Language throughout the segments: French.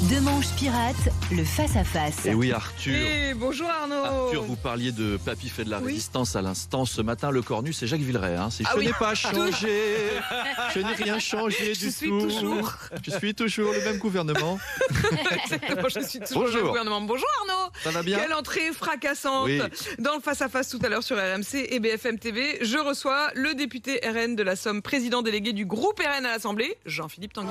Demanche pirate, le face-à-face. Et oui, Arthur. Et bonjour Arnaud. Arthur, vous parliez de Papy fait de la résistance à l'instant. Ce matin, le cornu, c'est Jacques Villeray. Je n'ai pas changé. Je n'ai rien changé du tout. Je suis toujours le même gouvernement. Exactement, je suis toujours Bonjour. le gouvernement. Bonjour Arnaud. Ça va bien? Quelle entrée fracassante. Oui. Dans le face-à-face tout à l'heure sur RMC et BFM TV, je reçois le député RN de la Somme, président délégué du groupe RN à l'Assemblée, Jean-Philippe Tanguy.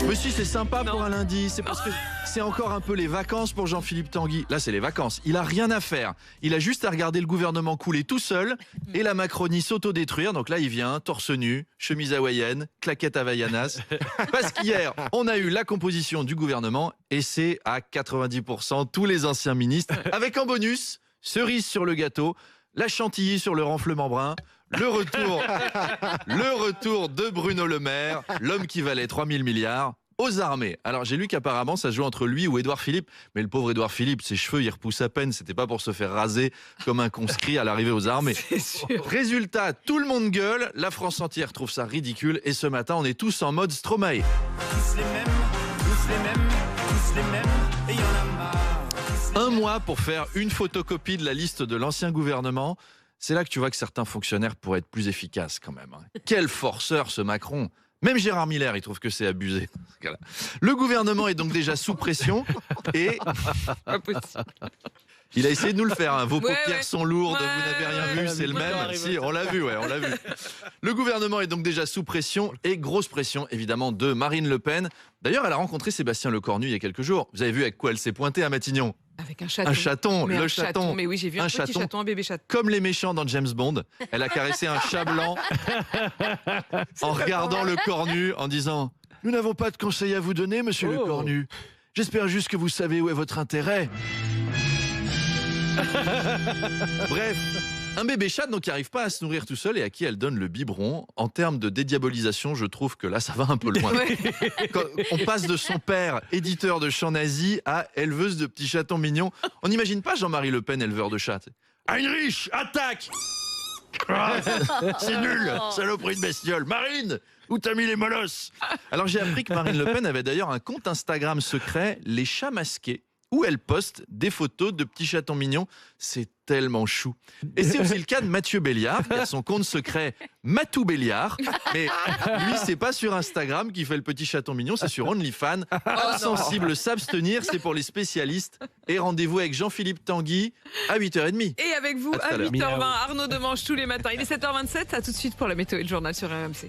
Mais si, c'est sympa pour un lundi. C'est parce que c'est encore un peu les vacances pour Jean-Philippe Tanguy. Là, c'est les vacances. Il a rien à faire. Il a juste à regarder le gouvernement couler tout seul et la Macronie s'autodétruire. Donc là, il vient, torse nu, chemise hawaïenne, claquette havaianas. Parce qu'hier, on a eu la composition du gouvernement et c'est à 90% tous les anciens ministres. Avec en bonus, cerise sur le gâteau, la chantilly sur le renflement brun. Le retour de Bruno Le Maire, l'homme qui valait 3000 milliards, aux armées. Alors j'ai lu qu'apparemment ça se joue entre lui ou Édouard Philippe, mais le pauvre Édouard Philippe, ses cheveux ils repoussent à peine, c'était pas pour se faire raser comme un conscrit à l'arrivée aux armées. C'est sûr. Résultat, tout le monde gueule, la France entière trouve ça ridicule et ce matin on est tous en mode Stromae. Tous les mêmes, et y en a marre. Un mois pour faire une photocopie de la liste de l'ancien gouvernement. C'est là que tu vois que certains fonctionnaires pourraient être plus efficaces quand même. Quel forceur ce Macron. Même Gérard Miller, il trouve que c'est abusé. Le gouvernement est donc déjà sous pression et Pas possible. il a essayé de nous le faire. Vos Ouais, paupières ouais. sont lourdes, Ouais, vous n'avez rien vu, c'est le même. arrivé. Si, on l'a vu, on l'a vu. Le gouvernement est donc déjà sous pression et grosse pression évidemment de Marine Le Pen. D'ailleurs, elle a rencontré Sébastien Lecornu il y a quelques jours. Vous avez vu avec quoi elle s'est pointée à Matignon? Avec un chaton. Un chaton, Mais le un chaton. Mais oui, j'ai vu un petit chaton, un bébé chaton. Comme les méchants dans James Bond, elle a caressé un chat blanc en regardant le cornu, en disant « Nous n'avons pas de conseils à vous donner, monsieur le cornu. J'espère juste que vous savez où est votre intérêt. » Bref, un bébé chat donc qui n'arrive pas à se nourrir tout seul et à qui elle donne le biberon. En termes de dédiabolisation, je trouve que là, ça va un peu loin. Ouais. Quand on passe de son père, éditeur de chants nazis, à éleveuse de petits chatons mignons. On n'imagine pas Jean-Marie Le Pen, éleveur de chats. Heinrich, attaque! Ah, c'est nul, saloperie de bestiole. Marine, où t'as mis les molosses? Alors j'ai appris que Marine Le Pen avait d'ailleurs un compte Instagram secret, Les Chats Masqués, où elle poste des photos de petits chatons mignons. C'est tellement chou. Et c'est aussi le cas de Mathieu Béliard, qui a son compte secret Matou Béliard. Mais lui, c'est pas sur Instagram qu'il fait le petit chaton mignon, c'est sur OnlyFans. Insensible, s'abstenir, c'est pour les spécialistes. Et rendez-vous avec Jean-Philippe Tanguy à 8h30. Et avec vous, À tout à à l'heure. 8h20, Arnaud Demanche tous les matins. Il est 7h27, à tout de suite pour la météo et le journal sur RMC.